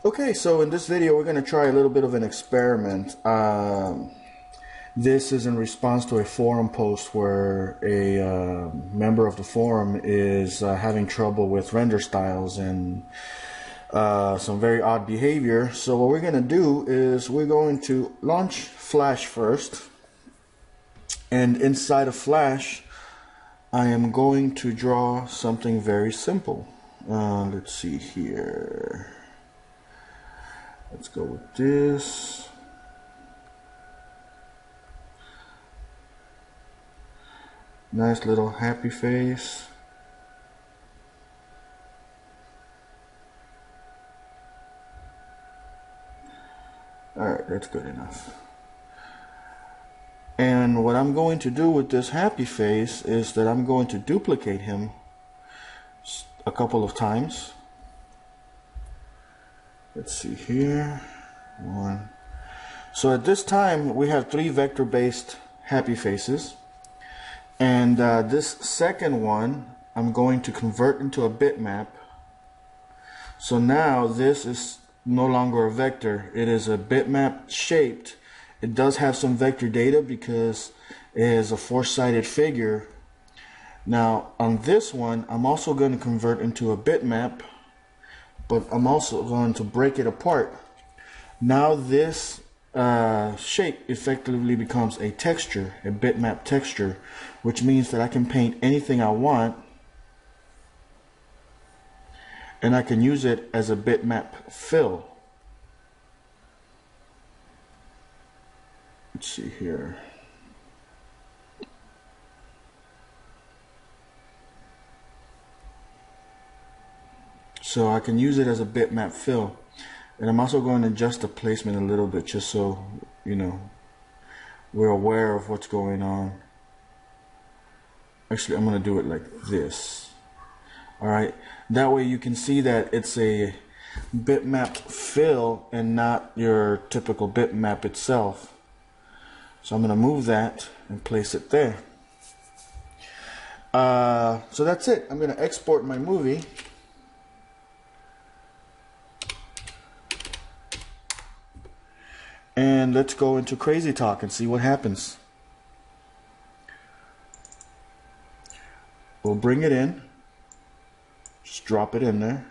Okay, so in this video we're going to try a little bit of an experiment. This is in response to a forum post where a member of the forum is having trouble with render styles and some very odd behavior. So what we're going to do is we're going to launch Flash first, and inside of Flash I am going to draw something very simple. Let's see here. Let's go with this. Nice little happy face. Alright, that's good enough. And what I'm going to do with this happy face is that I'm going to duplicate him a couple of times. Let's see here. One. So at this time we have 3 vector-based happy faces, and this second one I'm going to convert into a bitmap. So now this is no longer a vector, it is a bitmap shaped. It does have some vector data because it is a 4-sided figure. Now on this one I'm also going to convert into a bitmap, but I'm also going to break it apart. Now this shape effectively becomes a texture, a bitmap texture, which means that I can paint anything I want and I can use it as a bitmap fill. Let's see here. So I can use it as a bitmap fill, and I'm also going to adjust the placement a little bit just so you know we're aware of what's going on. Actually, I'm going to do it like this. Alright, that way you can see that it's a bitmap fill and not your typical bitmap itself. So I'm going to move that and place it there. So that's it. I'm going to export my movie. And let's go into Crazy Talk and see what happens. We'll bring it in. Just drop it in there.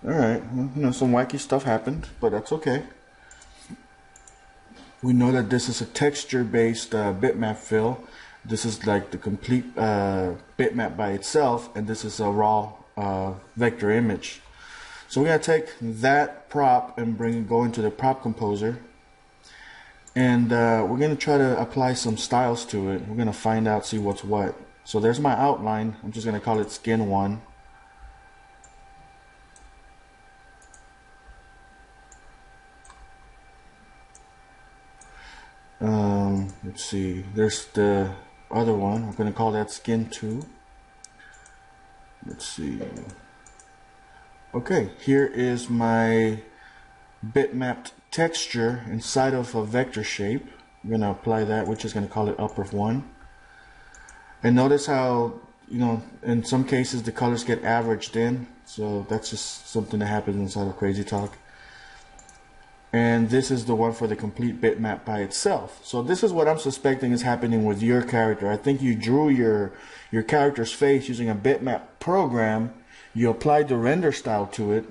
Alright, well, you know, some wacky stuff happened, but that's okay. We know that this is a texture-based bitmap fill. This is like the complete bitmap by itself, and this is a raw vector image. So we're going to take that prop and go into the prop composer, and we're going to try to apply some styles to it. We're going to find out, see what's what. So there's my outline. I'm just going to call it skin 1. Let's see, there's the other one. I'm going to call that skin 2. Let's see. Okay, here is my bitmapped texture inside of a vector shape. I'm going to apply that. We're just going to call it upper 1. And notice how, you know, in some cases the colors get averaged in. So that's just something that happens inside of Crazy Talk. And this is the one for the complete bitmap by itself. So this is what I'm suspecting is happening with your character. I think you drew your character's face using a bitmap program. You applied the render style to it,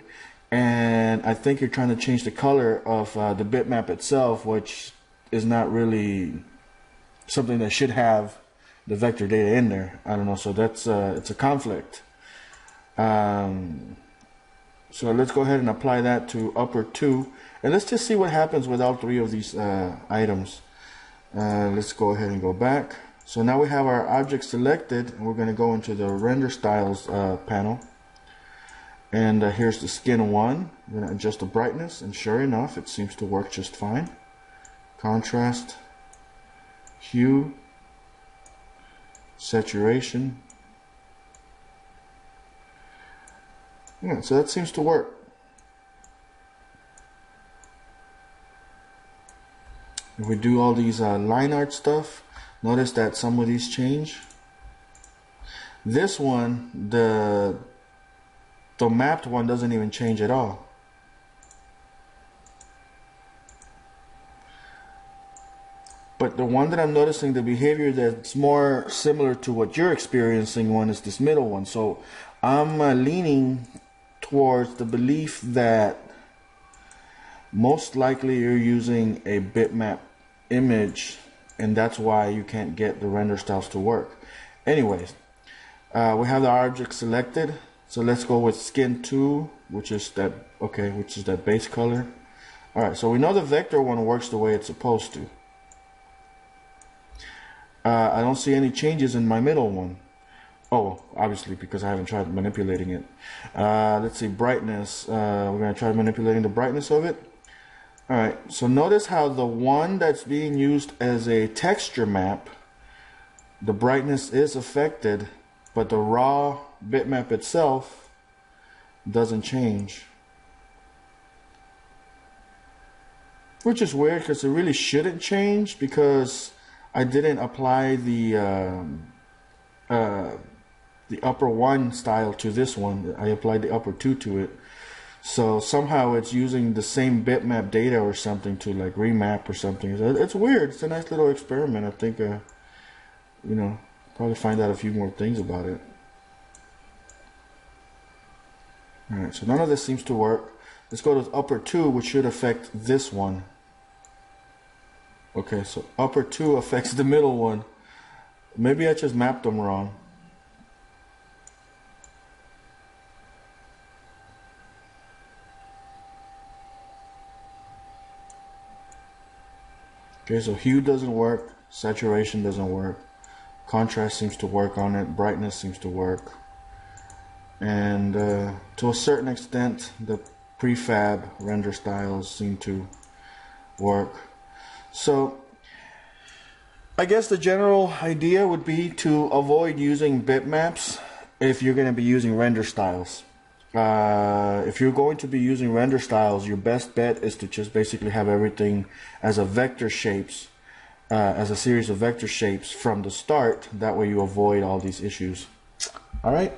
and I think you're trying to change the color of the bitmap itself, which is not really something that should have the vector data in there. I don't know, so that's it's a conflict. So let's go ahead and apply that to upper 2, and let's just see what happens with all 3 of these items. Let's go ahead and go back. So now we have our object selected, and we're going to go into the render styles panel. And here's the skin 1. I'm going to adjust the brightness, and sure enough, it seems to work just fine. Contrast, hue, saturation. Yeah, so that seems to work. If we do all these line art stuff, notice that some of these change. This one, the the mapped one doesn't even change at all. But the one that I'm noticing, the behavior that's more similar to what you're experiencing one, is this middle one. So I'm leaning towards the belief that most likely you're using a bitmap image, and that's why you can't get the render styles to work. Anyways, we have the object selected, so let's go with skin 2, which is that base color. Alright, so we know the vector one works the way it's supposed to. I don't see any changes in my middle one. Oh, obviously, because I haven't tried manipulating it. Let's see, brightness. We're going to try manipulating the brightness of it. Alright, so notice how the one that's being used as a texture map, the brightness is affected, but the raw bitmap itself doesn't change. Which is weird, because it really shouldn't change, because I didn't apply the upper 1 style to this one. I applied the upper 2 to it. So somehow it's using the same bitmap data or something to like remap or something. It's weird. It's a nice little experiment. I think, you know, probably find out a few more things about it. Alright, so none of this seems to work. Let's go to upper 2, which should affect this one. Okay, so upper 2 affects the middle one. Maybe I just mapped them wrong. Okay, so hue doesn't work, saturation doesn't work, contrast seems to work on it, brightness seems to work, and to a certain extent the prefab render styles seem to work. So I guess the general idea would be to avoid using bitmaps if you're going to be using render styles. If you're going to be using render styles, your best bet is to just basically have everything as a vector shapes, as a series of vector shapes from the start. That way you avoid all these issues. All right.